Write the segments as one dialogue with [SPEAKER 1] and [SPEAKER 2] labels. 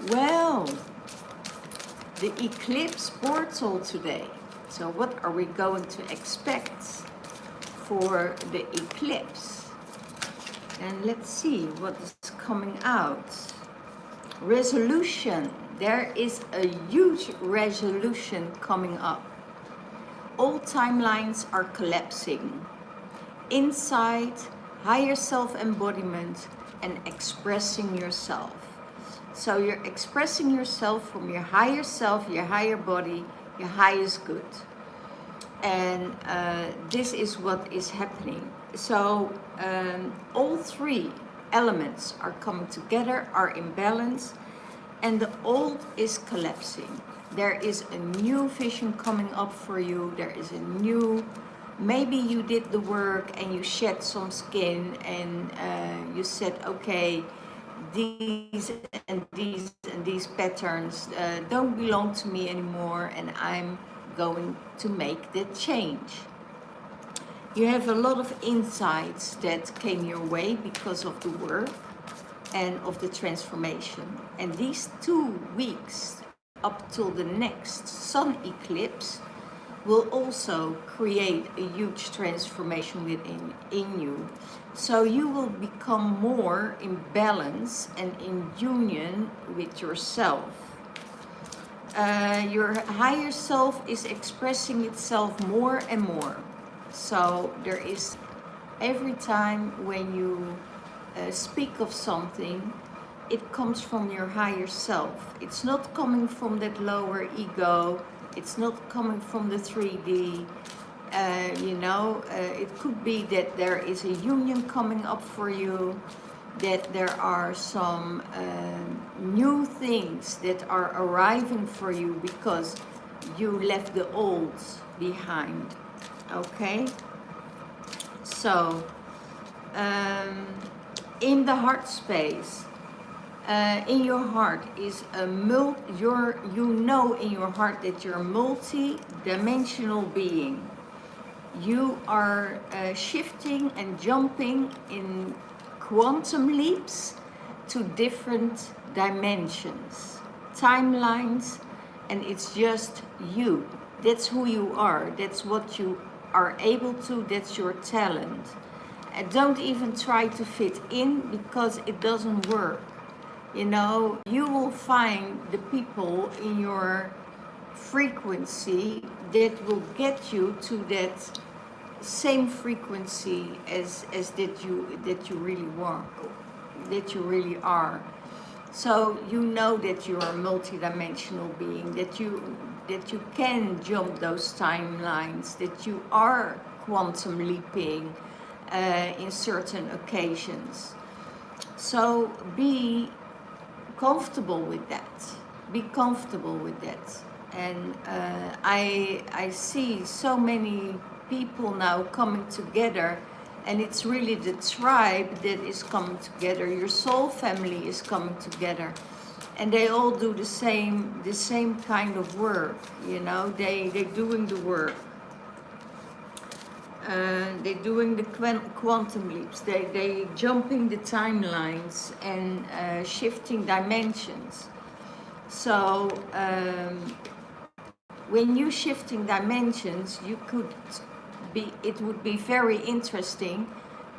[SPEAKER 1] Well, the eclipse portal today. So what are we going to expect for the eclipse? And let's see what is coming out. Resolution. There is a huge resolution coming up. All timelines are collapsing. Insight, higher self-embodiment, and expressing yourself. So you're expressing yourself from your higher self, your higher body, your highest good. And this is what is happening. So all three elements are coming together, are in balance, and the old is collapsing. There is a new vision coming up for you. There is a new, maybe you did the work and you shed some skin and you said, okay, these and these and these patterns don't belong to me anymore, and I'm going to make that change. You have a lot of insights that came your way because of the work and of the transformation. And these 2 weeks up till the next sun eclipse will also create a huge transformation within you. So you will become more in balance and in union with yourself. Your higher self is expressing itself more and more. So there is, every time when you speak of something, it comes from your higher self. It's not coming from that lower ego. It's not coming from the 3D. It could be that there is a union coming up for you, that there are some new things that are arriving for you because you left the old behind. Okay? So, in the heart space, in your heart is in your heart that you're a multi-dimensional being. You are shifting and jumping in quantum leaps to different dimensions, timelines, and it's just you. That's who you are. That's what you are able to. That's your talent. And don't even try to fit in, because it doesn't work. You will find the people in your frequency that will get you to that same frequency as that you really want, that you really are. So you know that you are a multidimensional being, that you can jump those timelines, that you are quantum leaping in certain occasions. So be comfortable with that. Be comfortable with that. And I see so many people now coming together, and it's really the tribe that is coming together. Your soul family is coming together, and they all do the same kind of work. They're doing the work. They're doing the quantum leaps. They jumping the timelines and shifting dimensions. So when you're shifting dimensions, it would be very interesting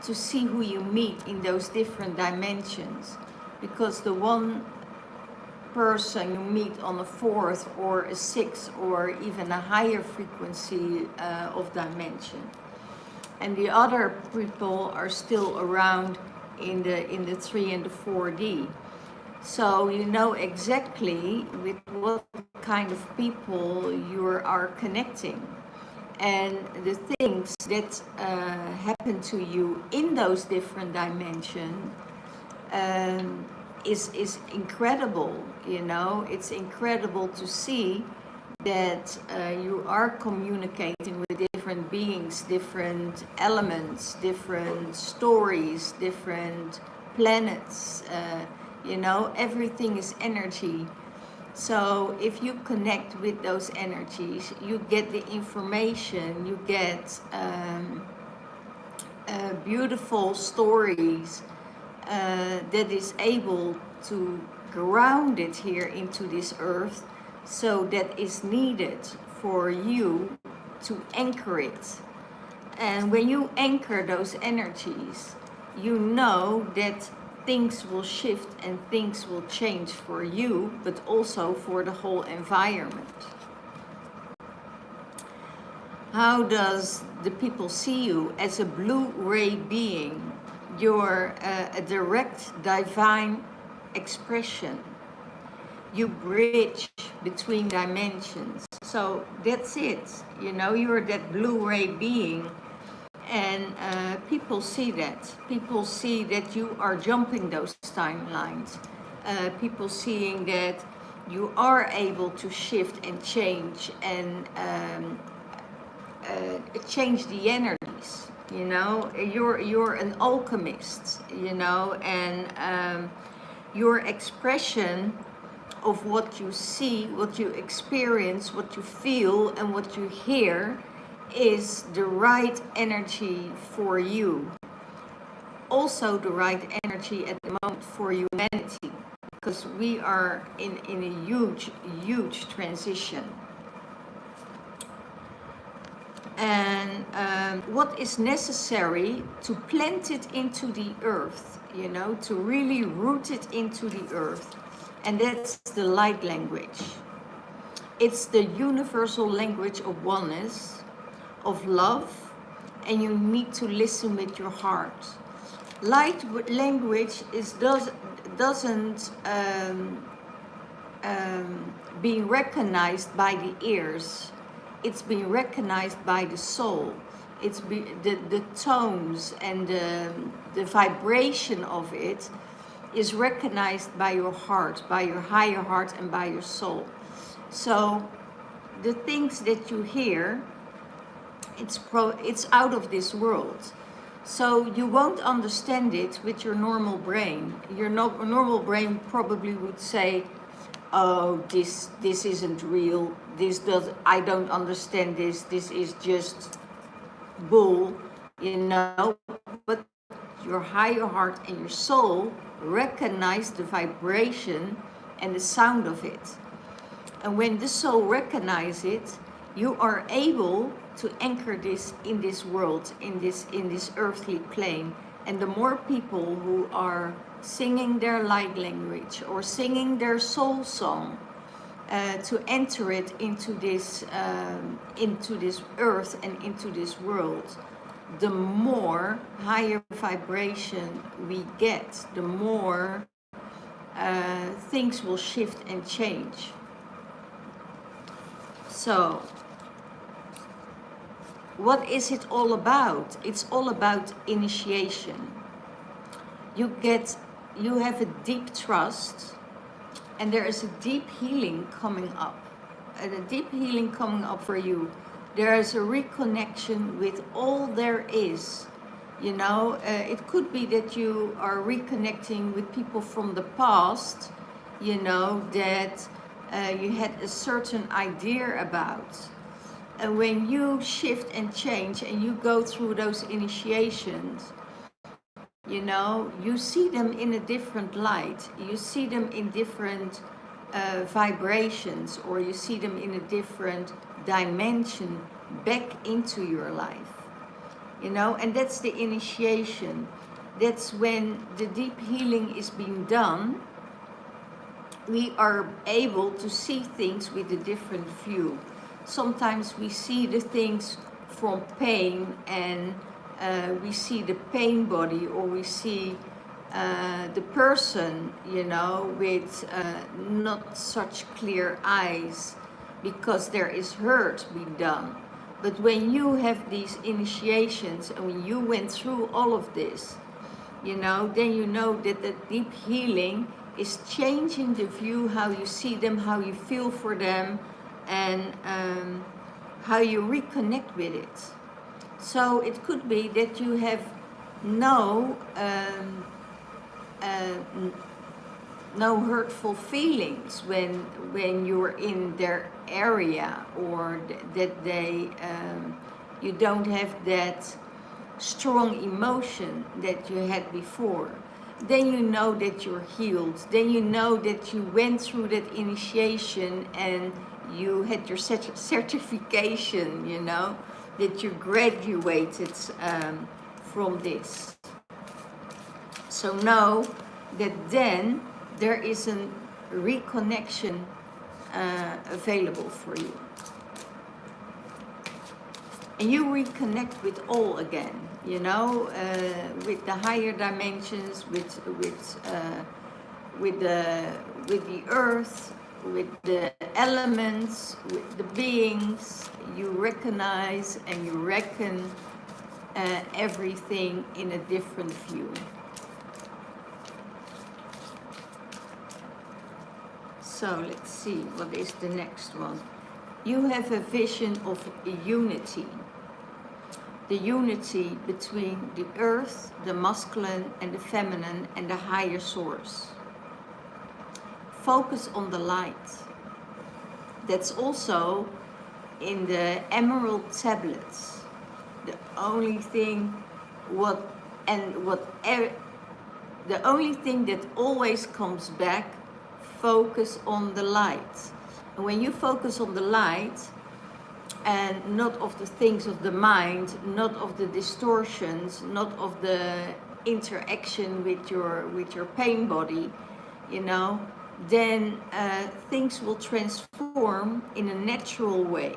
[SPEAKER 1] to see who you meet in those different dimensions, because the one person you meet on a 4th or a 6th or even a higher frequency of dimension, and the other people are still around in the 3 and the 4D. So you know exactly with what kind of people you are connecting, and the things that happen to you in those different dimensions is incredible. It's incredible to see that you are communicating with different beings, different elements, different stories, different planets. Everything is energy. So if you connect with those energies, you get the information, you get beautiful stories that is able to grounded here into this earth, so that is needed for you to anchor it. And when you anchor those energies, you know that things will shift and things will change for you, but also for the whole environment. How does the people see you? As a blue ray being? You're a direct divine expression. You bridge between dimensions. So that's it. You know, you're that blue ray being, and people see that. People see that you are jumping those timelines. People seeing that you are able to shift and change and change the energies. You know, you're an alchemist. You know, and your expression of what you see, what you experience, what you feel, and what you hear is the right energy for you. Also the right energy at the moment for humanity, because we are in a huge transition. And what is necessary to plant it into the earth, you know, to really root it into the earth. And that's the light language. It's the universal language of oneness, of love, and you need to listen with your heart. Light language doesn't being recognized by the ears. It's being recognized by the soul. It's the tones and the vibration of it is recognized by your heart, by your higher heart, and by your soul. So the things that you hear, it's out of this world. So you won't understand it with your normal brain. Your normal brain probably would say, oh, this isn't real, I don't understand this is just bull, you know. But your higher heart and your soul recognize the vibration and the sound of it. And when the soul recognizes it, you are able to anchor this in this world, in this earthly plane. And the more people who are singing their light language or singing their soul song, to enter it into this earth and into this world, the more higher vibration we get, the more things will shift and change. So, what is it all about? It's all about initiation. You have a deep trust, and there is a deep healing coming up. And a deep healing coming up for you. There is a reconnection with all there is. You know, it could be that you are reconnecting with people from the past, you know, that you had a certain idea about. And when you shift and change and you go through those initiations, you know, you see them in a different light. You see them in different vibrations, or you see them in a different dimension back into your life. You know, and that's the initiation. That's when the deep healing is being done. We are able to see things with a different view. Sometimes we see the things from pain, and we see the pain body, or we see the person, you know, with not such clear eyes, because there is hurt being done. But when you have these initiations and when you went through all of this, you know, then you know that the deep healing is changing the view, how you see them, how you feel for them, and how you reconnect with it. So it could be that you have no hurtful feelings when you're in their area, or that they you don't have that strong emotion that you had before. then you know that you're healed. Then you know that you went through that initiation and you had your certification, you know, that you graduated from this. So know that then there is a reconnection available for you. And you reconnect with all again, you know, with the higher dimensions, with the earth, with the elements, with the beings. You recognize and you reckon everything in a different view. So let's see, what is the next one? You have a vision of unity. The unity between the earth, the masculine and the feminine and the higher source. Focus on the light. That's also in the emerald tablets. The only thing the only thing that always comes back, focus on the light. And when you focus on the light, and not of the things of the mind, not of the distortions, not of the interaction with your pain body, you know, then things will transform in a natural way.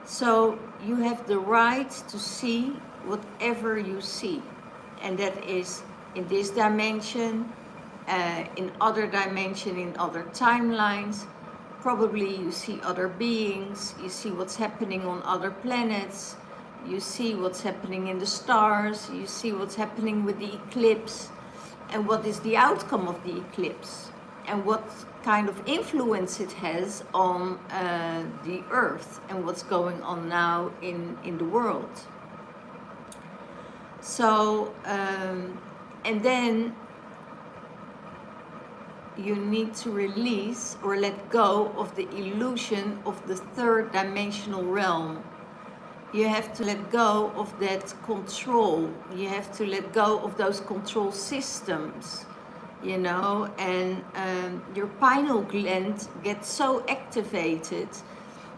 [SPEAKER 1] So you have the right to see whatever you see, and that is in this dimension, in other dimension, in other timelines. Probably you see other beings, you see what's happening on other planets, you see what's happening in the stars, you see what's happening with the eclipse, and what is the outcome of the eclipse, and what kind of influence it has on the earth, and what's going on now in the world. So, and then you need to release or let go of the illusion of the third dimensional realm. You have to let go of that control. You have to let go of those control systems, you know, and your pineal gland gets so activated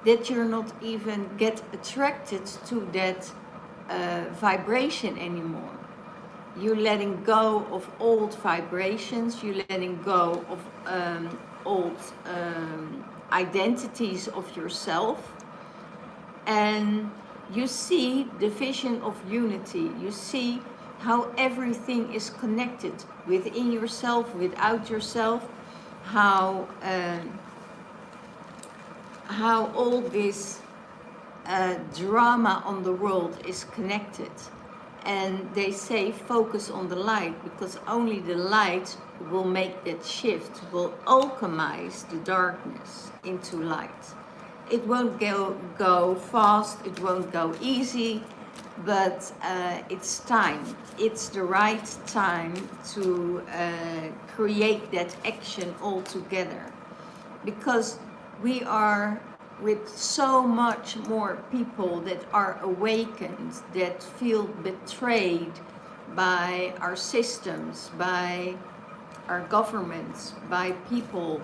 [SPEAKER 1] that you're not even get attracted to that vibration anymore. You're letting go of old vibrations, you're letting go of old identities of yourself, and you see the vision of unity. You see how everything is connected within yourself, without yourself, how all this drama on the world is connected. And they say focus on the light, because only the light will make that shift, will alchemize the darkness into light. It won't go fast, it won't go easy, but it's time. It's the right time to create that action all together. Because we are with so much more people that are awakened, that feel betrayed by our systems, by our governments, by people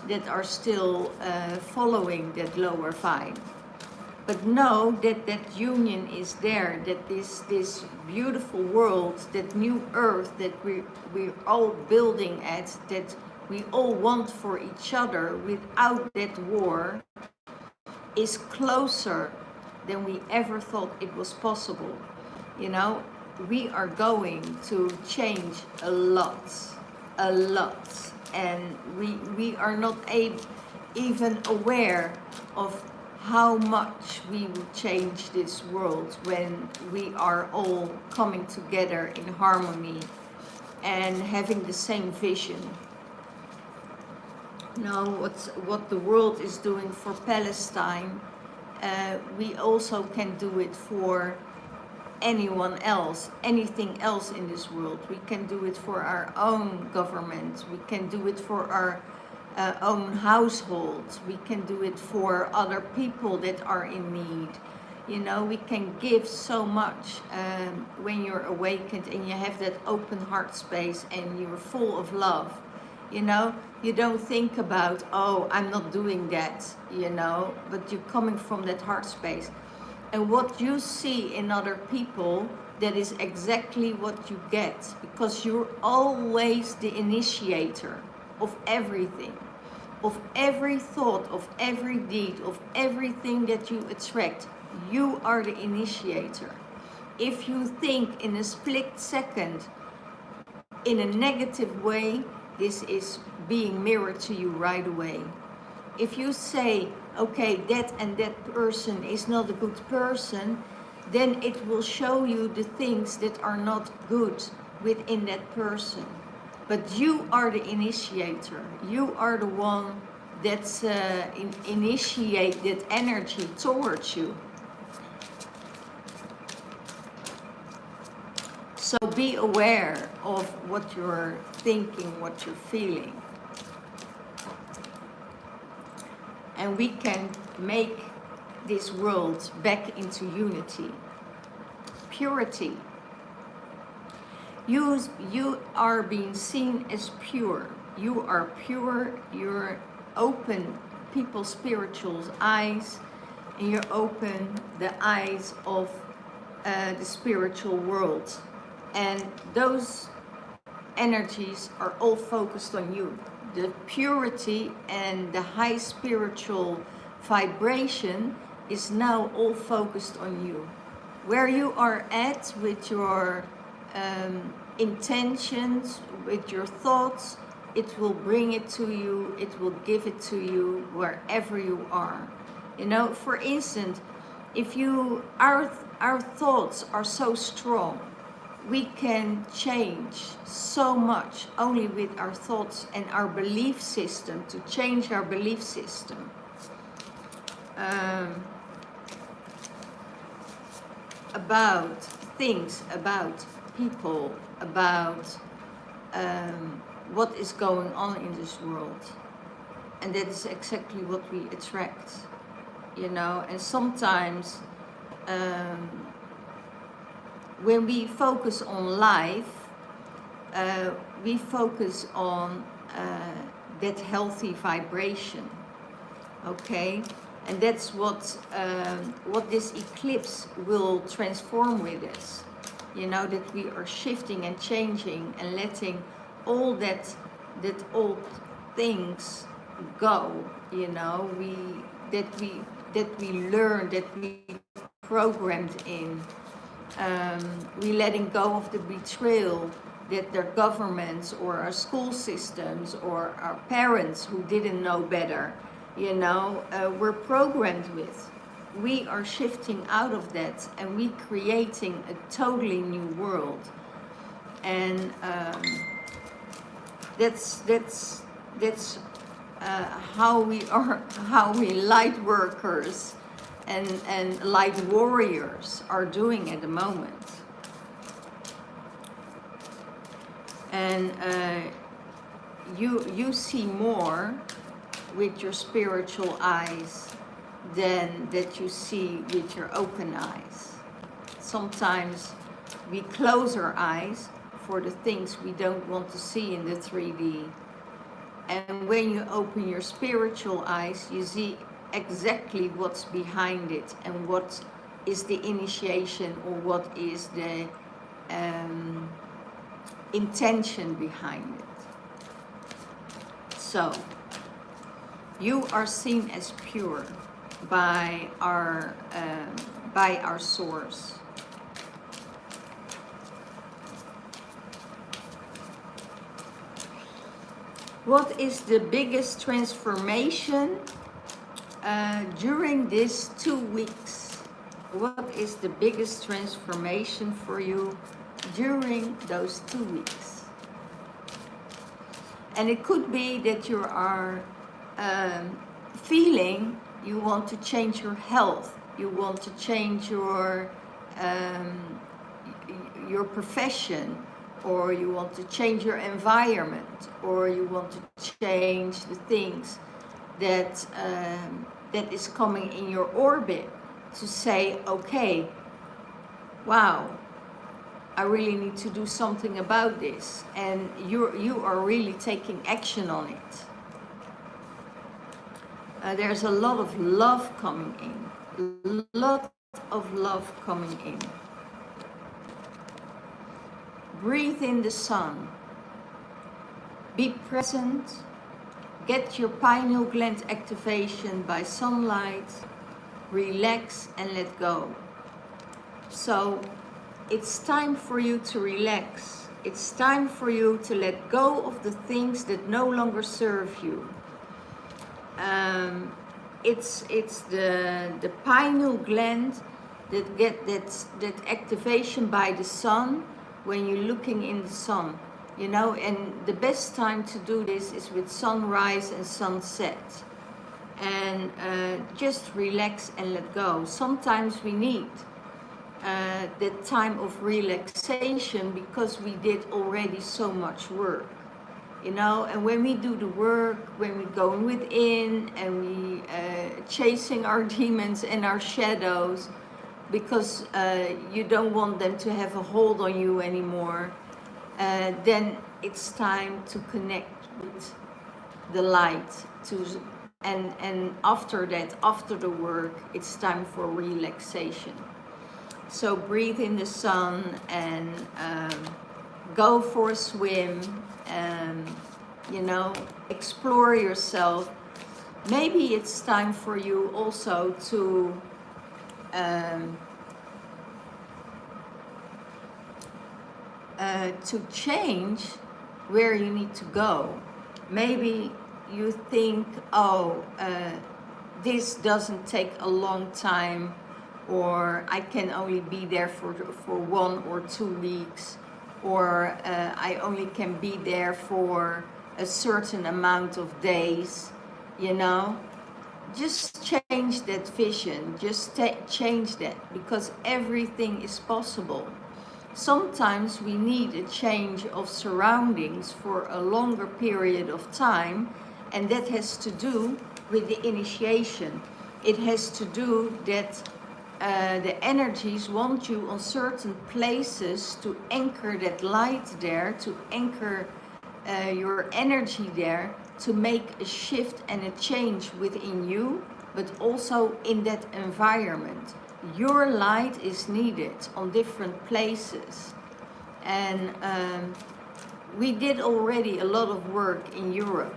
[SPEAKER 1] that are still following that lower vibe. But know that that union is there, that this beautiful world, that new earth that we're all building at, that we all want for each other without that war, is closer than we ever thought it was possible. You know, we are going to change a lot, and we are not even aware of how much we will change this world when we are all coming together in harmony and having the same vision. Now, what the world is doing for Palestine, we also can do it for anyone else, anything else in this world. We can do it for our own government. We can do it for our own households. We can do it for other people that are in need. You know, we can give so much when you're awakened and you have that open heart space and you're full of love. You know, you don't think about, oh, I'm not doing that, you know, but you're coming from that heart space. And what you see in other people, that is exactly what you get, because you're always the initiator of everything, of every thought, of every deed, of everything that you attract. You are the initiator. If you think in a split second in a negative way, this is being mirrored to you right away. If you say, okay, that and that person is not a good person, then it will show you the things that are not good within that person. But you are the initiator. You are the one that's initiate that energy towards you. So be aware of what you're thinking, what you're feeling. And we can make this world back into unity, purity. You are being seen as pure. You are pure, you're open people's spiritual eyes, and you open the eyes of the spiritual world. And those energies are all focused on you. The purity and the high spiritual vibration is now all focused on you. Where you are at with your intentions, with your thoughts, it will bring it to you, it will give it to you wherever you are. You know, for instance, if our thoughts are so strong, we can change so much only with our thoughts and our belief system, to change our belief system. About things, about people, about what is going on in this world. And that is exactly what we attract, you know. And sometimes when we focus on life, we focus on that healthy vibration, okay? And that's what this eclipse will transform with us. You know, that we are shifting and changing and letting all that old things go. You know, that we learned, that we programmed in. We letting go of the betrayal that their governments or our school systems or our parents who didn't know better, you know, were programmed with. We are shifting out of that and we creating a totally new world. And that's how we light workers and light warriors are doing at the moment. And you see more with your spiritual eyes than that you see with your open eyes. Sometimes we close our eyes for the things we don't want to see in the 3D. And when you open your spiritual eyes, you see exactly what's behind it and what is the initiation or what is the intention behind it. So you are seen as pure by our source. What is the biggest transformation during these 2 weeks? What is the biggest transformation for you during those 2 weeks? And it could be that you are feeling you want to change your health, you want to change your profession, or you want to change your environment, or you want to change the things that that is coming in your orbit to say, okay, wow, I really need to do something about this, and you are really taking action on it. There's a lot of love coming in, lot of love coming in. Breathe in the sun. Be present. Get your pineal gland activation by sunlight. Relax and let go. So it's time for you to relax. It's time for you to let go of the things that no longer serve you. It's the pineal gland that get that activation by the sun when you're looking in the sun, you know, and the best time to do this is with sunrise and sunset. And just relax and let go. Sometimes we need that time of relaxation because we did already so much work, you know. And when we do the work, when we go within and we chasing our demons and our shadows, because you don't want them to have a hold on you anymore, then it's time to connect with the light. And after that, after the work, it's time for relaxation. So breathe in the sun and go for a swim, you know, explore yourself. Maybe it's time for you also to change where you need to go. Maybe you think, oh, this doesn't take a long time, or I can only be there for 1 or 2 weeks, or I only can be there for a certain amount of days, you know. Just change that vision, just change that, because everything is possible. Sometimes we need a change of surroundings for a longer period of time, and that has to do with the initiation. It has to do that the energies want you on certain places to anchor that light there, to anchor your energy there, to make a shift and a change within you, but also in that environment. Your light is needed on different places. And we did already a lot of work in Europe.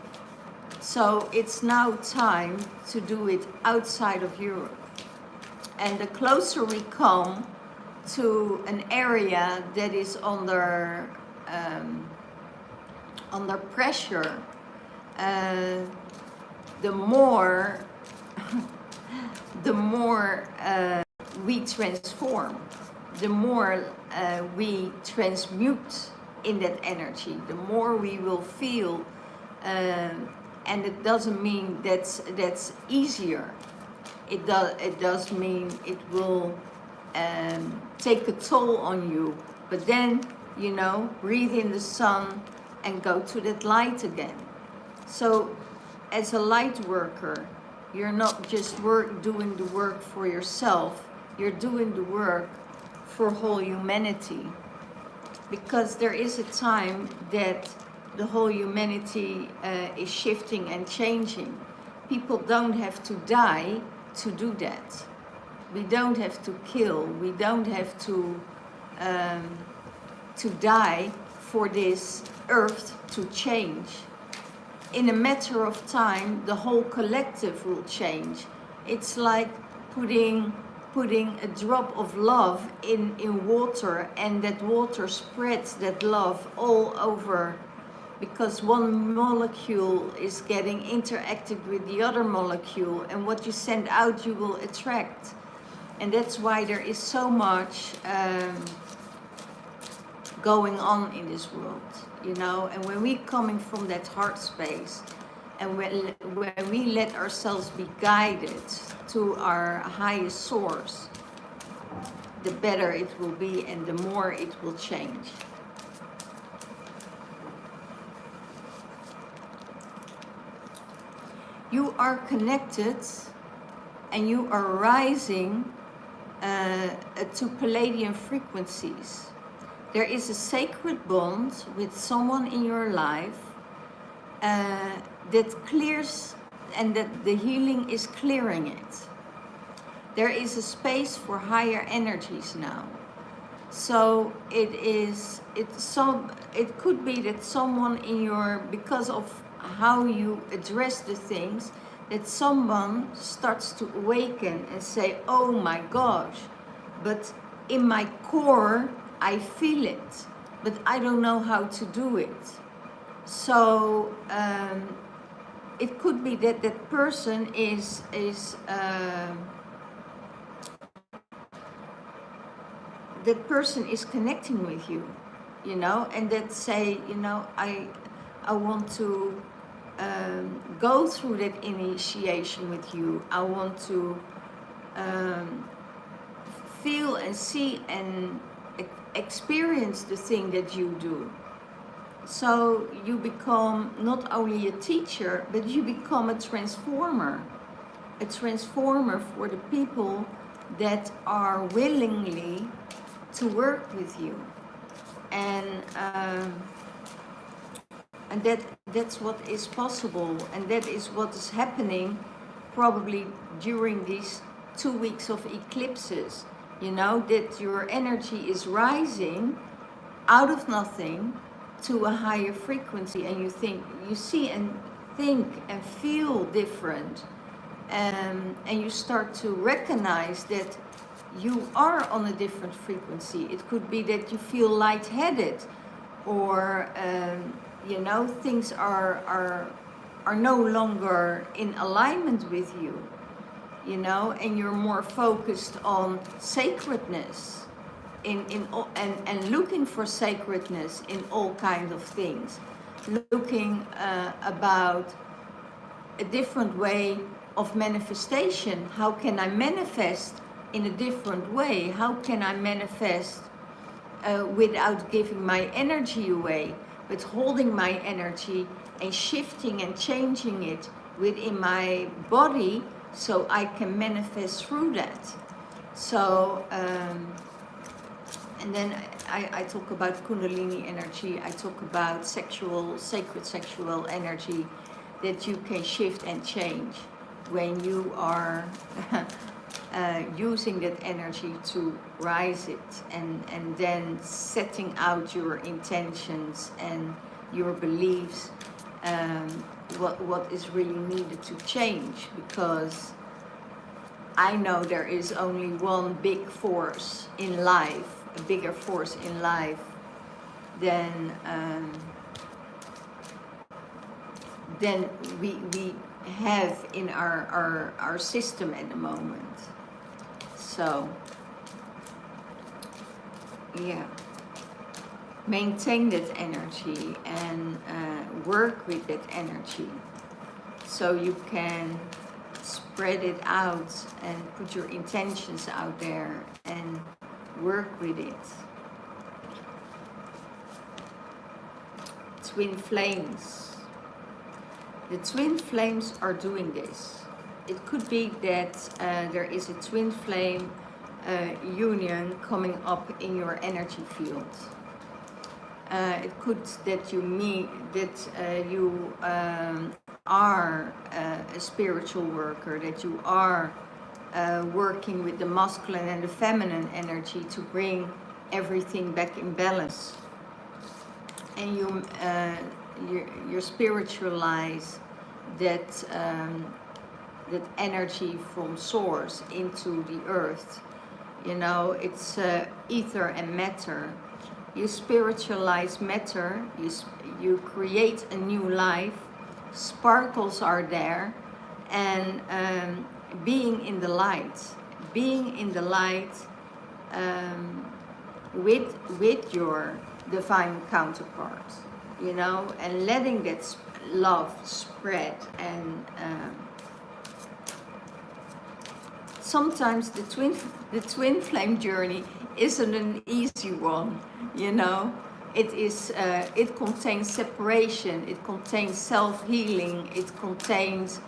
[SPEAKER 1] So it's now time to do it outside of Europe. And the closer we come to an area that is under pressure, the more we transform, the more we transmute in that energy, the more we will feel, and it doesn't mean that's easier. It does mean it will take a toll on you, but then, you know, breathe in the sun and go to that light again. So as a light worker, you're not just doing the work for yourself, you're doing the work for whole humanity. Because there is a time that the whole humanity is shifting and changing. People don't have to die to do that. We don't have to kill, we don't have to die for this earth to change. In a matter of time, the whole collective will change. It's like putting a drop of love in water, and that water spreads that love all over, because one molecule is getting interacted with the other molecule, and what you send out you will attract. And that's why there is so much going on in this world, you know. And when we coming from that heart space, and when we let ourselves be guided to our highest source, the better it will be and the more it will change. You are connected and you are rising to Palladian frequencies. There is a sacred bond with someone in your life that clears, and that the healing is clearing it. There is a space for higher energies now. So it could be that someone in your, because of how you address the things, that someone starts to awaken and say, oh my gosh, but in my core I feel it, but I don't know how to do it. So it could be that that person is that person is connecting with you, you know, and that say, you know, I want to go through that initiation with you. I want to feel and see and experience the thing that you do. So you become not only a teacher, but you become a transformer for the people that are willingly to work with you. And that's what is possible, and that is what is happening probably during these 2 weeks of eclipses, you know, that your energy is rising out of nothing to a higher frequency, and you see and think and feel different, and you start to recognize that you are on a different frequency. It could be that you feel lightheaded, or you know, things are no longer in alignment with you, you know, and you're more focused on sacredness and looking for sacredness in all kinds of things, looking about a different way of manifestation. How can I manifest in a different way? How can I manifest without giving my energy away, but holding my energy and shifting and changing it within my body so I can manifest through that? So and then I talk about Kundalini energy. I talk about sacred sexual energy that you can shift and change when you are using that energy to rise it, and then setting out your intentions and your beliefs, what is really needed to change. Because I know there is only one big force in life, a bigger force in life than we have in our system at the moment. So yeah, maintain that energy and work with that energy so you can spread it out and put your intentions out there and work with it. Twin flames. The twin flames are doing this. It could be that there is a twin flame union coming up in your energy field. It could that you meet that you are a spiritual worker, that you are working with the masculine and the feminine energy to bring everything back in balance, and you spiritualize that that energy from source into the earth. You know, it's ether and matter. You spiritualize matter, you create a new life, sparkles are there, and being in the light with your divine counterpart, you know, and letting that love spread. And sometimes the twin flame journey isn't an easy one, you know. It is. It contains separation. It contains self-healing. It contains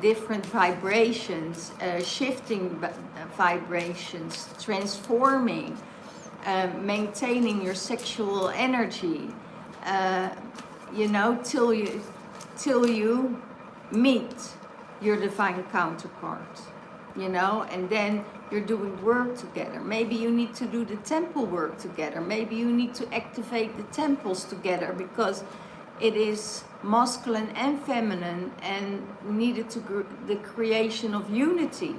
[SPEAKER 1] different vibrations, shifting vibrations, transforming, maintaining your sexual energy, you know, till you meet your divine counterpart, you know, and then you're doing work together. Maybe you need to do the temple work together. Maybe you need to activate the temples together, because it is masculine and feminine and needed to the creation of unity.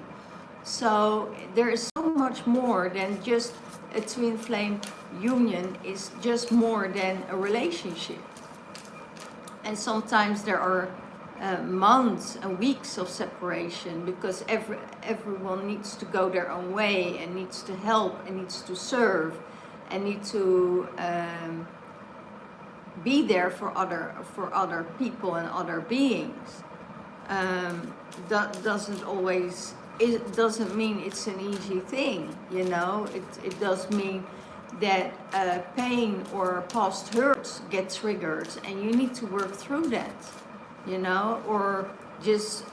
[SPEAKER 1] So there is so much more than just a twin flame union, is just more than a relationship. And sometimes there are months and weeks of separation, because everyone needs to go their own way and needs to help and needs to serve and need to be there for other people and other beings. That doesn't always, it doesn't mean it's an easy thing, you know. It does mean that pain or past hurts get triggered, and you need to work through that, you know, or just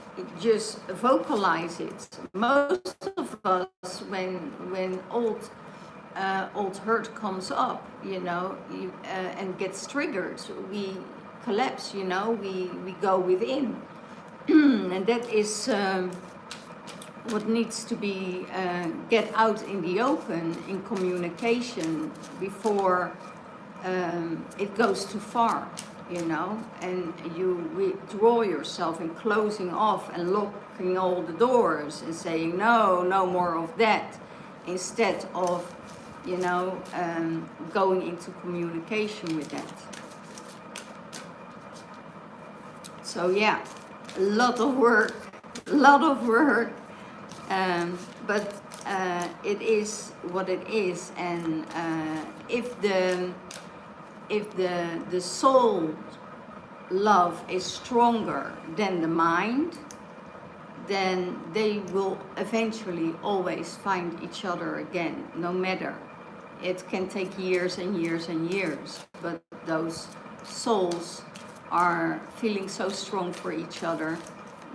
[SPEAKER 1] vocalize it. Most of us, when old hurt comes up, you know, and gets triggered, we collapse, you know, we go within. And that is what needs to be get out in the open, in communication, before it goes too far, you know, and you withdraw yourself and closing off and locking all the doors and saying no more of that, instead of, you know, going into communication with that. So yeah, a lot of work, but it is what it is. And if the soul love is stronger than the mind, then they will eventually always find each other again, no matter. It can take years and years and years, but those souls are feeling so strong for each other.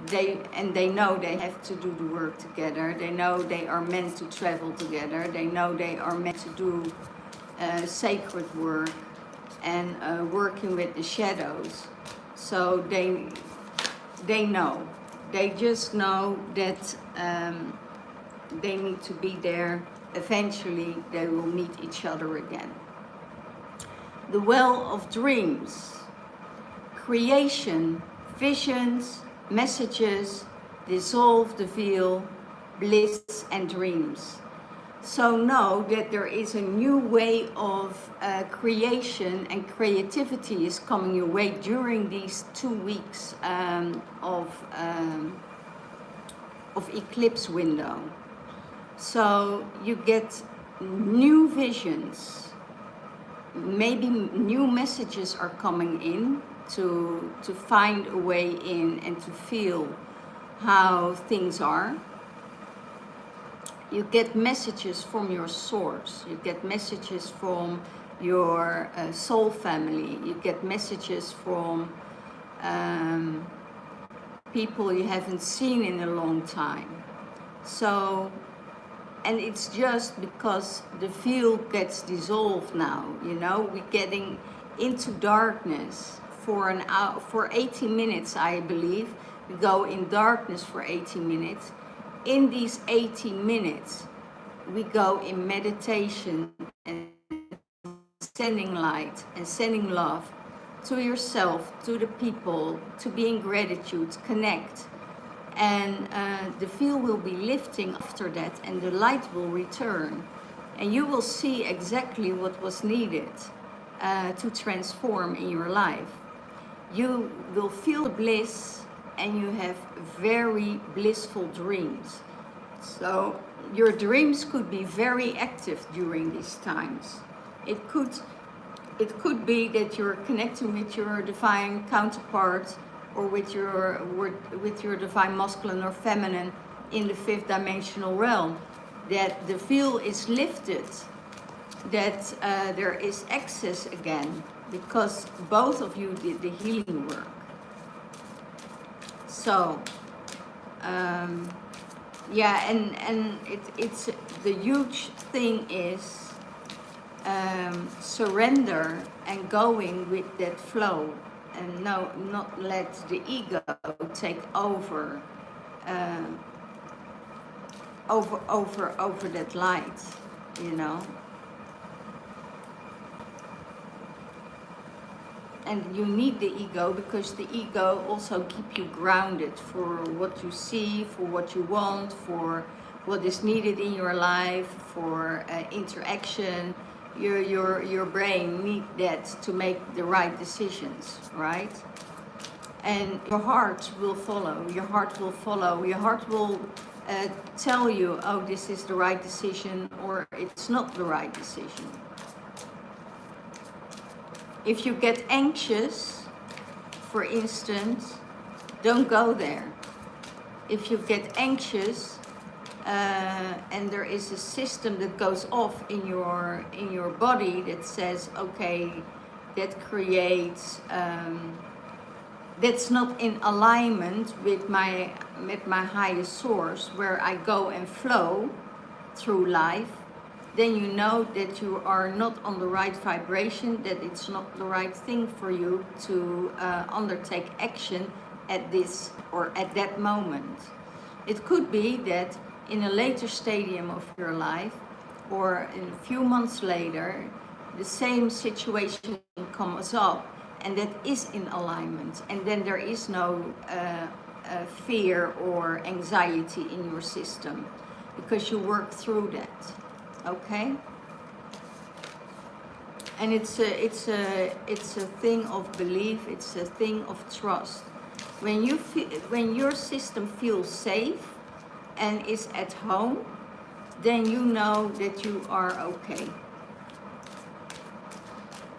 [SPEAKER 1] They know they have to do the work together. They know they are meant to travel together. They know they are meant to do sacred work and working with the shadows. So they know. They just know that they need to be there. Eventually, they will meet each other again. The well of dreams. Creation, visions, messages, dissolve the veil, bliss and dreams. So know that there is a new way of creation and creativity is coming your way during these 2 weeks of eclipse window. So you get new visions, maybe new messages are coming in to find a way in and to feel how things are. You get messages from your source, you get messages from your soul family, you get messages from people you haven't seen in a long time. So, and it's just because the field gets dissolved now, you know, we're getting into darkness for an hour, for 80 minutes, I believe. We go in darkness for 80 minutes. In these 80 minutes, we go in meditation and sending light and sending love to yourself, to the people, to be in gratitude, connect. And the field will be lifting after that, and the light will return. And you will see exactly what was needed to transform in your life. You will feel the bliss, and you have very blissful dreams. So your dreams could be very active during these times. It could be that you're connecting with your divine counterpart, or with your divine masculine or feminine in the 5th dimensional realm, that the veil is lifted, that there is access again, because both of you did the healing work. So yeah, and it's the huge thing is surrender and going with that flow, and not let the ego take over over that light, you know. And you need the ego, because the ego also keep you grounded for what you see, for what you want, for what is needed in your life, for interaction. Your brain need that to make the right decisions, right? And your heart will follow. Your heart will follow. Your heart will tell you, oh, this is the right decision, or it's not the right decision. If you get anxious, for instance, don't go there. If you get anxious and there is a system that goes off in your body that says, okay, that creates that's not in alignment with my highest source, where I go and flow through life, then you know that you are not on the right vibration, that it's not the right thing for you to undertake action at this or at that moment. It could be that in a later stadium of your life, or in a few months later, the same situation comes up, and that is in alignment, and then there is no fear or anxiety in your system, because you work through that. Okay, and it's a thing of belief. It's a thing of trust. When you feel, when your system feels safe and is at home, then you know that you are okay.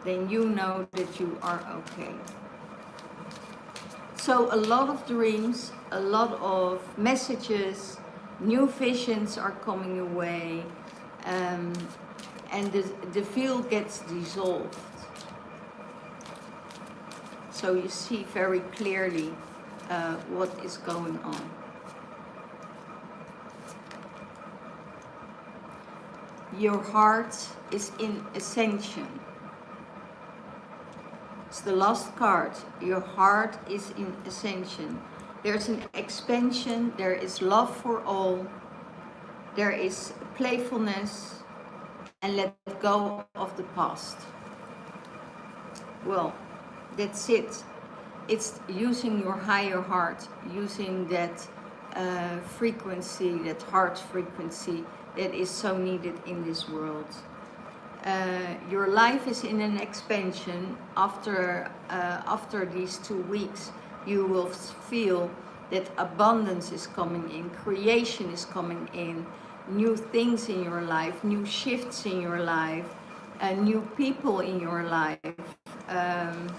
[SPEAKER 1] Then you know that you are okay. So a lot of dreams, a lot of messages, new visions are coming your way. And the field gets dissolved. So you see very clearly what is going on. Your heart is in ascension. It's the last card. Your heart is in ascension. There's an expansion. There is love for all. There is playfulness, and let go of the past. Well, that's it. It's using your higher heart, using that frequency, that heart frequency that is so needed in this world. Your life is in an expansion. After these 2 weeks, you will feel that abundance is coming in, creation is coming in, new things in your life, new shifts in your life, new people in your life, and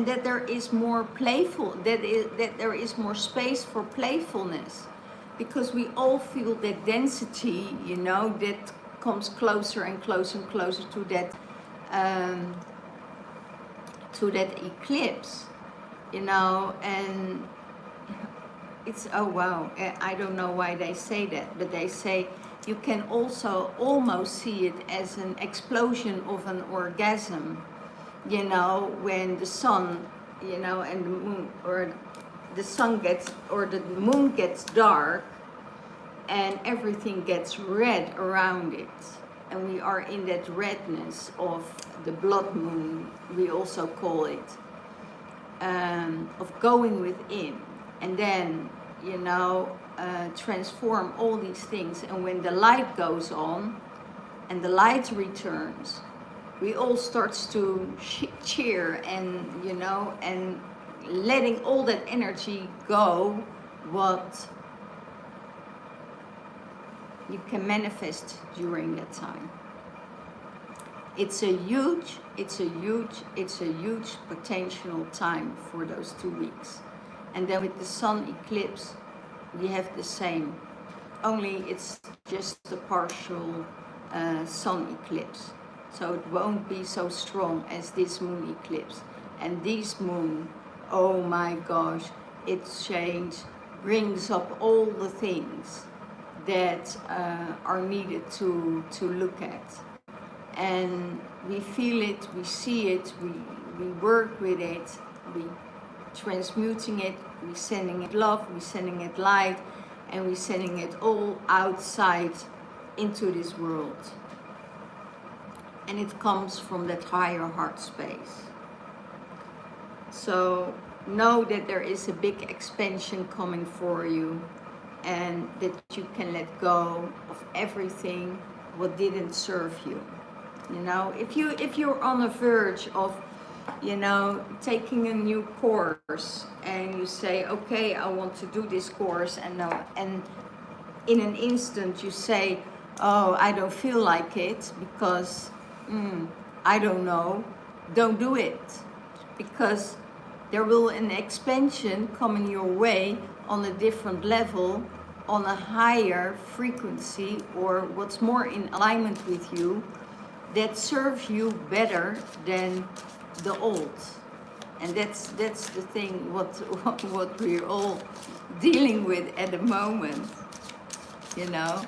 [SPEAKER 1] that there is more that there is more space for playfulness, because we all feel that density, you know, that comes closer and closer and closer to that eclipse, you know. And it's, oh wow, I don't know why they say that, but they say you can also almost see it as an explosion of an orgasm, you know, when the sun, you know, and the moon, or the sun gets, or the moon gets dark, and everything gets red around it, and we are in that redness of the blood moon, we also call it, of going within, and then, you know, transform all these things. And when the light goes on and the light returns, we all starts to cheer, and, you know, and letting all that energy go, what you can manifest during that time. It's a huge potential time for those 2 weeks. And then with the sun eclipse, we have the same, only it's just a partial sun eclipse. So it won't be so strong as this moon eclipse. And this moon, oh my gosh, its change brings up all the things that are needed to look at. And we feel it, we see it, we work with it, we transmuting it, we sending it love, we sending it light, and we sending it all outside into this world. And it comes from that higher heart space. So know that there is a big expansion coming for you, and that you can let go of everything what didn't serve you. You know, if you're on the verge of, you know, taking a new course, and you say, okay, I want to do this course, and in an instant you say, oh, I don't feel like it because I don't know, don't do it, because there will an expansion coming your way on a different level, on a higher frequency, or what's more in alignment with you, that serves you better than the old. And that's the thing what we're all dealing with at the moment, you know.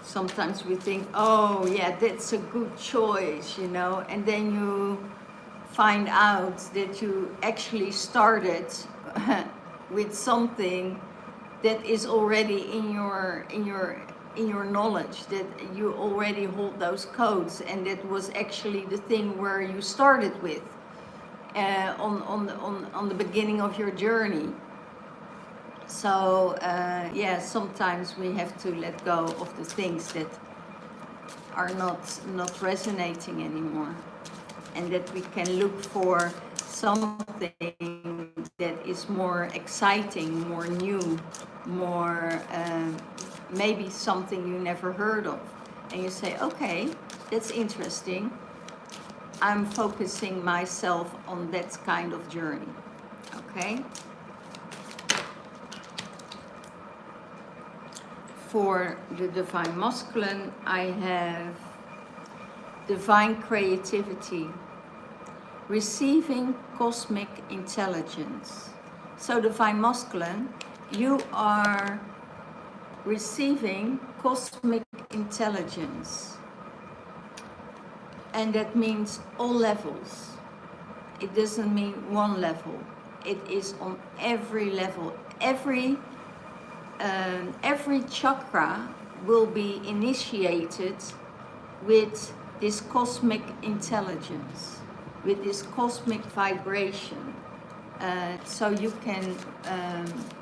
[SPEAKER 1] Sometimes we think, oh yeah, that's a good choice, you know, and then you find out that you actually started with something that is already in your knowledge, that you already hold those codes, and that was actually the thing where you started with on the beginning of your journey. So yeah, sometimes we have to let go of the things that are not resonating anymore, and that we can look for something that is more exciting, more new, more maybe something you never heard of, and you say, okay, that's interesting, I'm focusing myself on that kind of journey. Okay. For the divine masculine, I have divine creativity, receiving cosmic intelligence. So divine masculine, you are receiving cosmic intelligence, and that means all levels. It doesn't mean one level, it is on every level. Every chakra will be initiated with this cosmic intelligence, with this cosmic vibration, so you can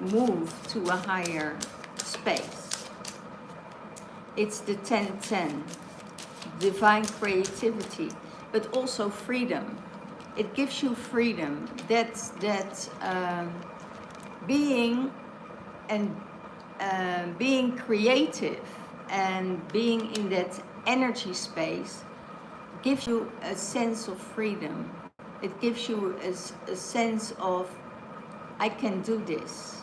[SPEAKER 1] move to a higher space. It's the 10-10, divine creativity, but also freedom. It gives you freedom. That's being and being creative and being in that energy space gives you a sense of freedom. It gives you a sense of, I can do this.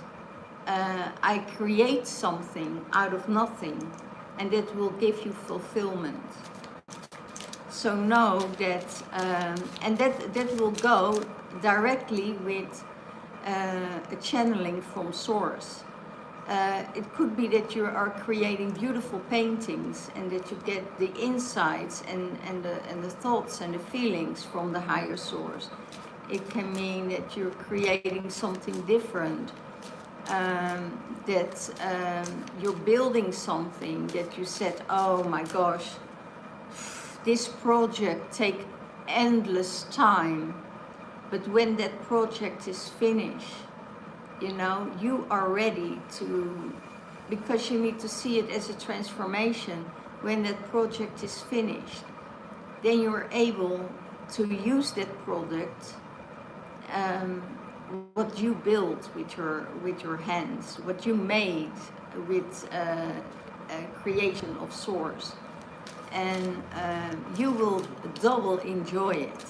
[SPEAKER 1] I create something out of nothing, and that will give you fulfillment. So know that, and that will go directly with a channeling from source. It could be that you are creating beautiful paintings, and that you get the insights and the thoughts and the feelings from the higher source. It can mean that you're creating something different, that you're building something that you said, oh my gosh, this project takes endless time, but when that project is finished, you know, you are ready to, because you need to see it as a transformation. When that project is finished, then you're able to use that product, what you built with your hands, what you made with a creation of source, and you will double enjoy it.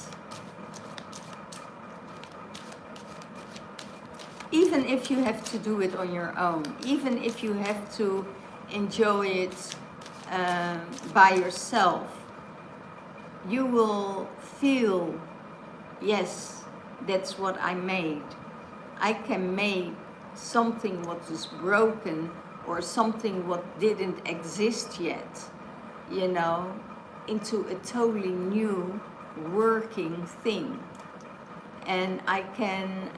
[SPEAKER 1] Even if you have to do it on your own, even if you have to enjoy it by yourself, you will feel, yes, that's what I made. I can make something what is broken or something what didn't exist yet, you know, into a totally new working thing. And I can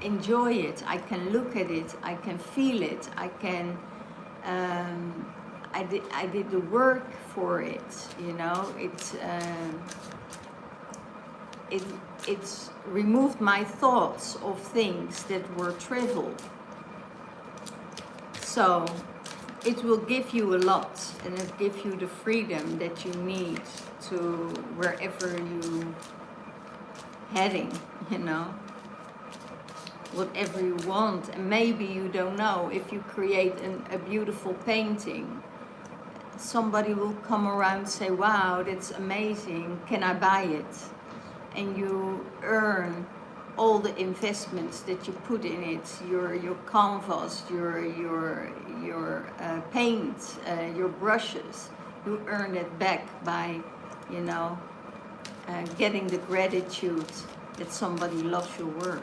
[SPEAKER 1] enjoy it, I can look at it, I can feel it, I can, I did the work for it, you know, it's removed my thoughts of things that were trivial. So it will give you a lot, and it gives you the freedom that you need to wherever you heading, you know, whatever you want. And maybe you don't know, if you create a beautiful painting, somebody will come around and say, wow, that's amazing, can I buy it? And you earn all the investments that you put in it, your canvas, your paint, your brushes. You earn it back by, you know, getting the gratitude that somebody loves your work.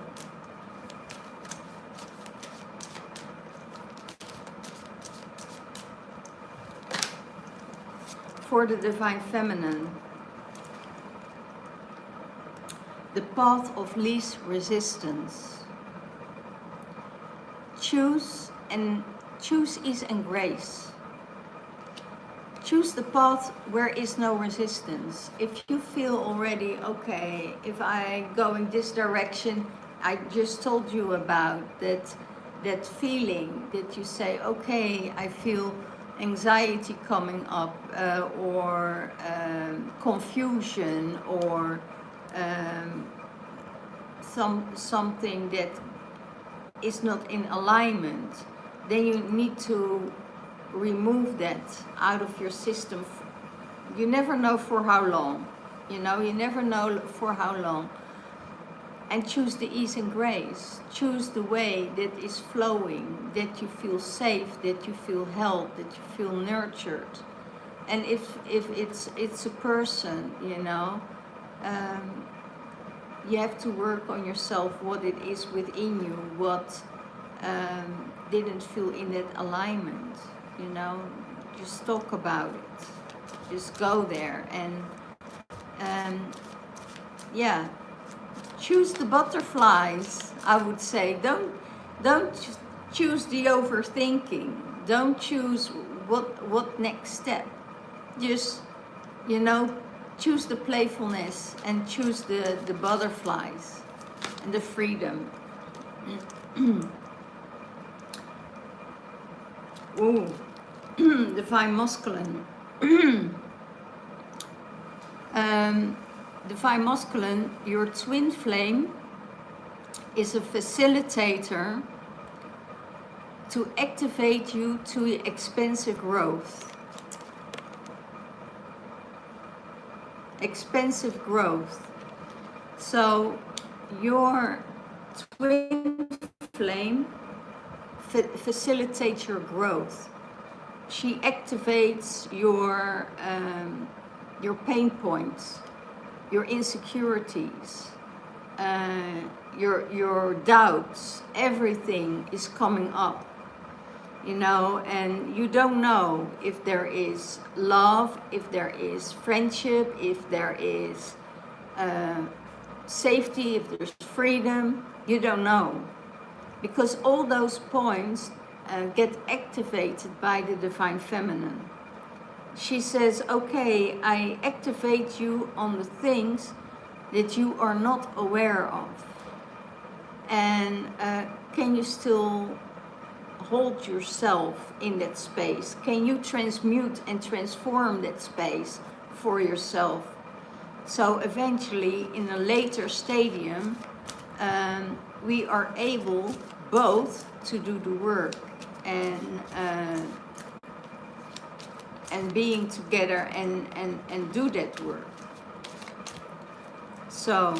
[SPEAKER 1] For the Divine Feminine, the path of least resistance. Choose ease and grace. Choose the path where is no resistance. If you feel already, okay, if I go in this direction, I just told you about that feeling that you say, okay, I feel anxiety coming up, or confusion, or something that is not in alignment, then you need to remove that out of your system. You never know for how long, you know, you never know for how long. And choose the ease and grace. Choose the way that is flowing, that you feel safe, that you feel held, that you feel nurtured. And if it's a person, you know, you have to work on yourself, what it is within you, what didn't feel in that alignment, you know. Just talk about it, just go there, and yeah, choose the butterflies, I would say. Don't choose the overthinking, don't choose what next step, just, you know, choose the playfulness and choose the butterflies and the freedom. Ooh, Divine Masculine. Divine Masculine, your twin flame is a facilitator to activate you to expansive growth. Expansive growth. So your twin flame facilitates your growth. She activates your pain points, your insecurities, your doubts. Everything is coming up, you know, and you don't know if there is love, if there is friendship, if there is safety, if there's freedom. You don't know, because all those points get activated by the Divine Feminine. She says, okay, I activate you on the things that you are not aware of. And can you still hold yourself in that space? Can you transmute and transform that space for yourself? So eventually, in a later stadium, we are able both to do the work and being together and do that work. So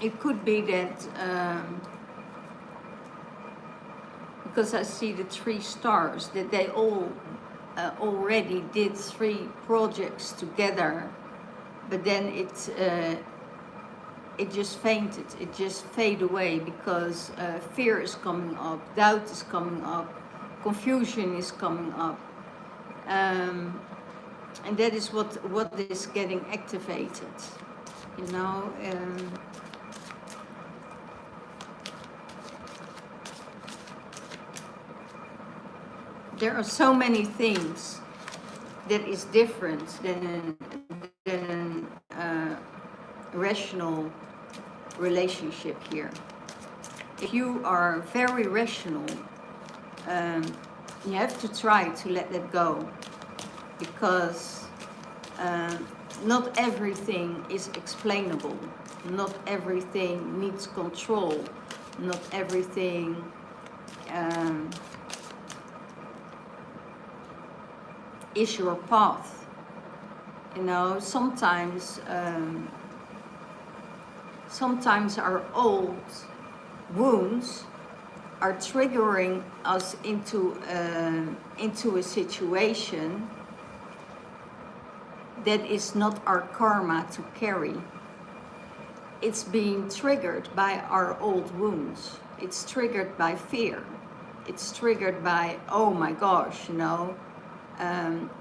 [SPEAKER 1] it could be that because I see the 3 stars, that they all already did 3 projects together, but then it just fainted, it just faded away because fear is coming up, doubt is coming up, confusion is coming up, and that is what is getting activated, you know. There are so many things that is different than rational relationship here. If you are very rational, you have to try to let that go, because not everything is explainable, not everything needs control, not everything is your path. You know, sometimes our old wounds are triggering us into a situation that is not our karma to carry. It's being triggered by our old wounds. It's triggered by fear. It's triggered by, oh my gosh, you know,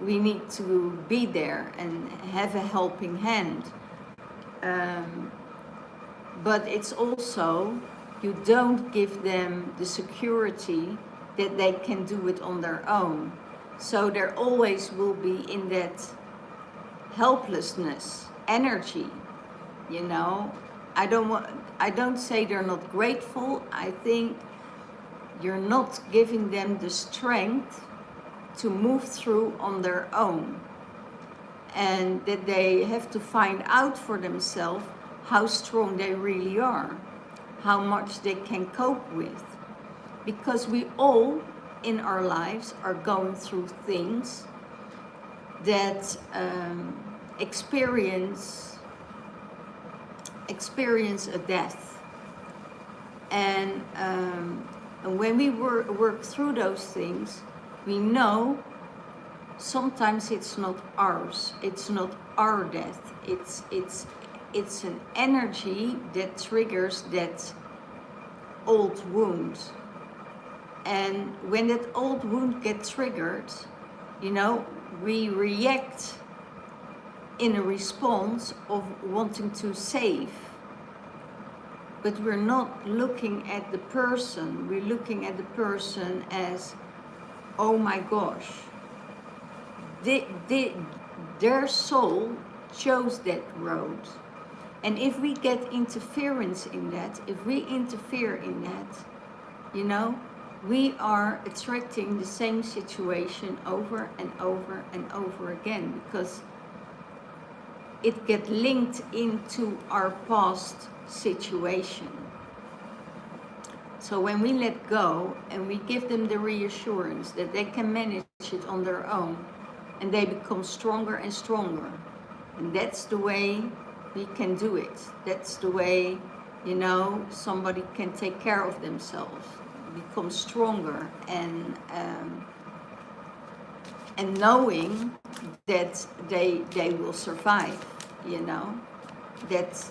[SPEAKER 1] we need to be there and have a helping hand. But it's also, you don't give them the security that they can do it on their own. So there always will be in that helplessness energy, you know. I don't say they're not grateful. I think you're not giving them the strength to move through on their own, and that they have to find out for themselves how strong they really are, how much they can cope with. Because we all in our lives are going through things that experience a death. And when we work through those things, we know sometimes it's not ours, it's not our death, it's an energy that triggers that old wound. And when that old wound gets triggered, you know, we react in a response of wanting to save. But we're not looking at the person, we're looking at the person as, oh my gosh, their soul chose that road. And if we get interference in that, if we interfere in that, you know, we are attracting the same situation over and over and over again, because it gets linked into our past situation. So when we let go and we give them the reassurance that they can manage it on their own, and they become stronger and stronger, and that's the way we can do it. That's the way, you know, somebody can take care of themselves, become stronger, and knowing that they will survive, you know, that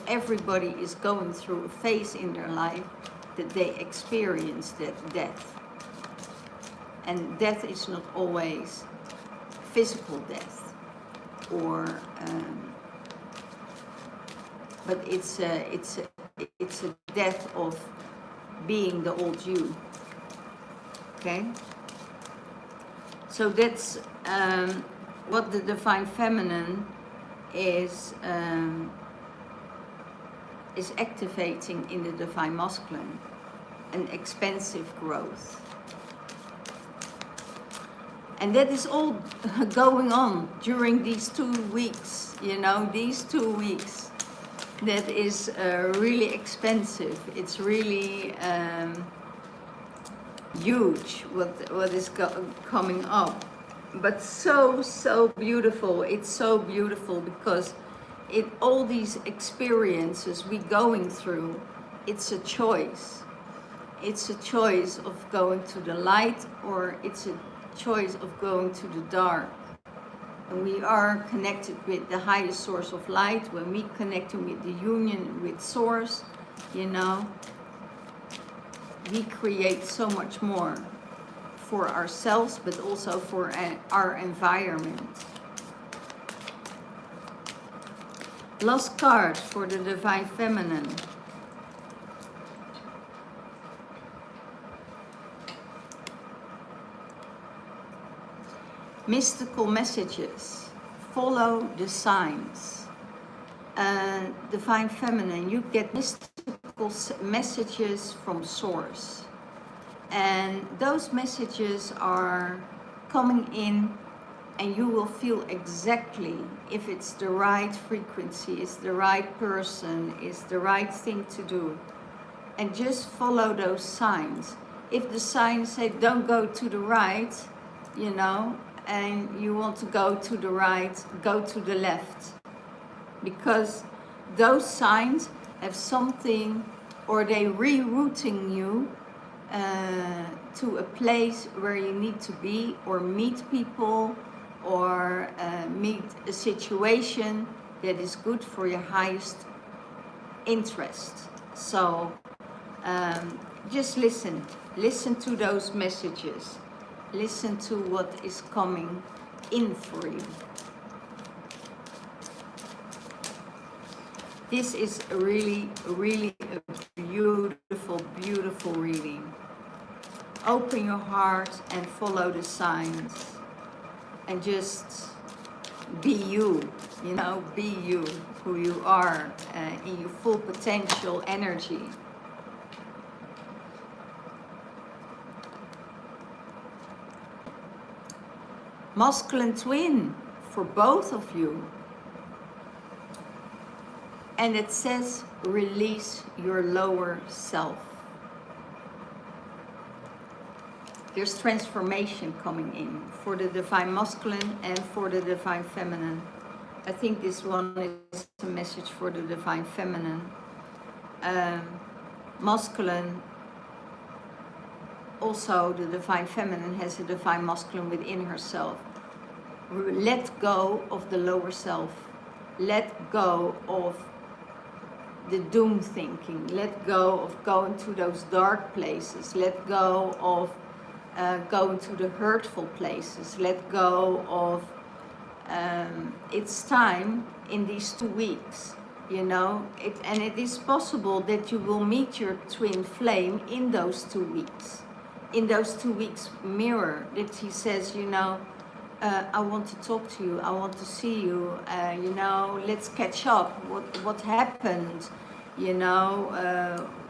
[SPEAKER 1] everybody is going through a phase in their life that they experience that death. And death is not always physical death, or but it's a death of being the old you. Okay, so that's what the divine feminine is activating in the divine masculine, an expansive growth. And that is all going on during these 2 weeks, you know, these 2 weeks. That is really expensive. It's really huge what is coming up. But so beautiful. It's so beautiful because all these experiences we going through, it's a choice. It's a choice of going to the light, or it's a choice of going to the dark. And we are connected with the highest source of light. When we connect with the union with source, you know, we create so much more for ourselves, but also for our environment. Last card for the Divine Feminine. Mystical messages. Follow the signs. Divine Feminine, you get mystical messages from Source. And those messages are coming in, and you will feel exactly if it's the right frequency, it's the right person, it's the right thing to do. And just follow those signs. If the signs say don't go to the right, you know, and you want to go to the right, go to the left. Because those signs have something, or they rerouting you to a place where you need to be, or meet people, or meet a situation that is good for your highest interest. So just listen to those messages. Listen to what is coming in for you. This is really, really a beautiful, beautiful reading. Open your heart and follow the signs. And just be you, you know, be you, who you are, in your full potential energy. Masculine twin for both of you. And it says, release your lower self. There's transformation coming in for the Divine Masculine and for the Divine Feminine. I think this one is a message for the Divine Feminine. Masculine, also the Divine Feminine has a Divine Masculine within herself. Let go of the lower self. Let go of the doom thinking. Let go of going to those dark places. Let go of going to the hurtful places. Let go of, it's time in these 2 weeks, you know, and it is possible that you will meet your twin flame in those 2 weeks. In those 2 weeks mirror, that he says, you know, I want to talk to you, I want to see you, you know, let's catch up, what happened, you know,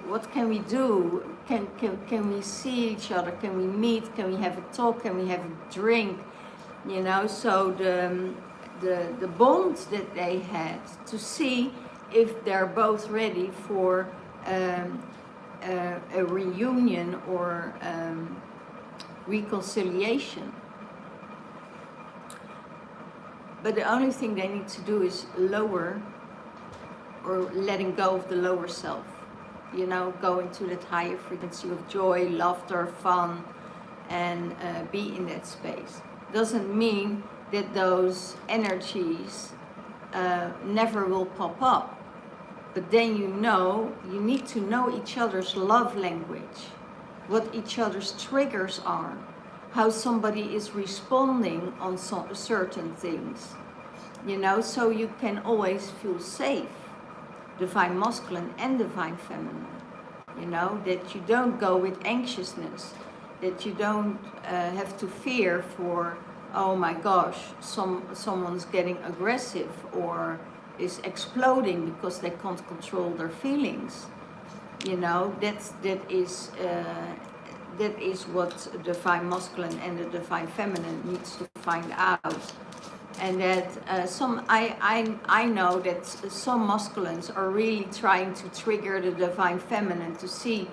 [SPEAKER 1] what can we do? Can we see each other? Can we meet? Can we have a talk? Can we have a drink? You know, so the bonds that they had, to see if they're both ready for a reunion or reconciliation. But the only thing they need to do is lower, or letting go of the lower self. You know, go into that higher frequency of joy, laughter, fun, and be in that space. Doesn't mean that those energies never will pop up. But then you know, you need to know each other's love language, what each other's triggers are, how somebody is responding on certain things, you know, so you can always feel safe. Divine Masculine and Divine Feminine, you know, that you don't go with anxiousness, that you don't have to fear for, oh my gosh, someone's getting aggressive or is exploding because they can't control their feelings. You know, that is what the Divine Masculine and the Divine Feminine needs to find out. And that I know that some masculines are really trying to trigger the Divine Feminine to see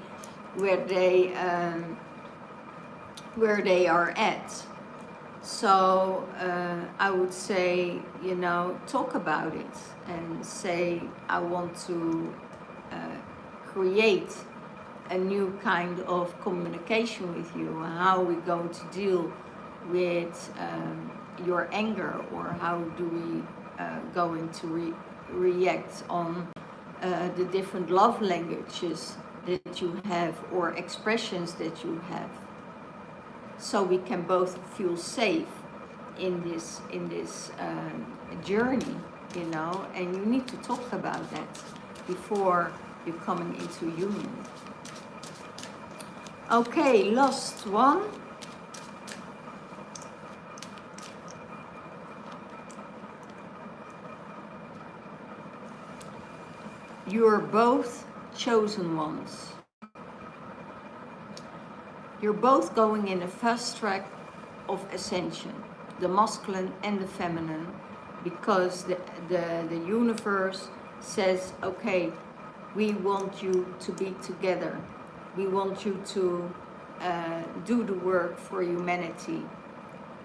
[SPEAKER 1] where they are at. So I would say, you know, talk about it and say, I want to create a new kind of communication with you. How are we going to deal with your anger, or how do we going to react on the different love languages that you have, or expressions that you have, so we can both feel safe in this journey, you know. And you need to talk about that before you're coming into union. Okay, last one. You're both chosen ones. You're both going in a fast track of ascension, the masculine and the feminine, because the universe says, okay, we want you to be together. We want you to do the work for humanity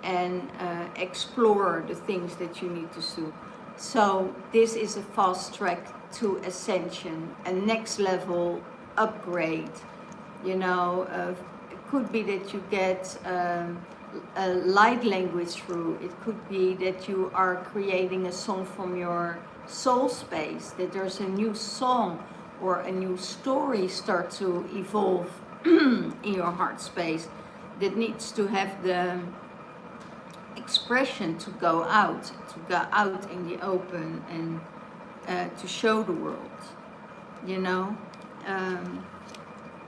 [SPEAKER 1] and explore the things that you need to do. So this is a fast track to ascension, a next level upgrade. You know, it could be that you get a light language through. It could be that you are creating a song from your soul space, that there's a new song or a new story start to evolve in your heart space that needs to have the expression to go out in the open and to show the world, you know.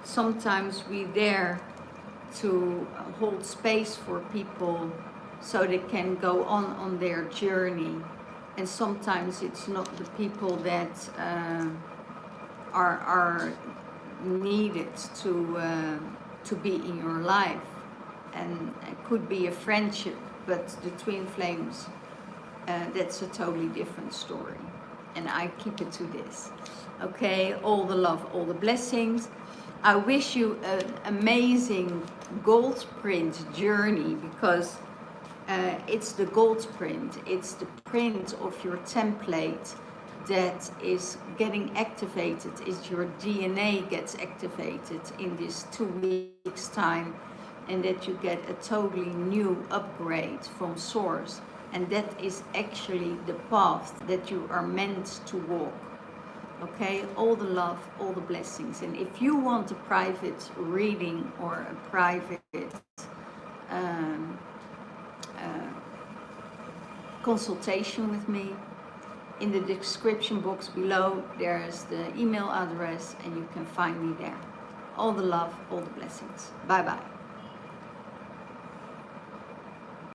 [SPEAKER 1] Sometimes we dare to hold space for people so they can go on their journey, and sometimes it's not the people that are needed to be in your life, and it could be a friendship, but the twin flames, that's a totally different story, and I keep it to this. Okay, all the love, all the blessings. I wish you an amazing gold print journey, because it's the gold print, it's the print of your template that is getting activated, is your DNA gets activated in this 2 weeks time, and that you get a totally new upgrade from source, and that is actually the path that you are meant to walk. Okay, all the love, all the blessings. And if you want a private reading or a private consultation with me, in the description box below there is the email address, and you can find me there. All the love, all the blessings. Bye bye.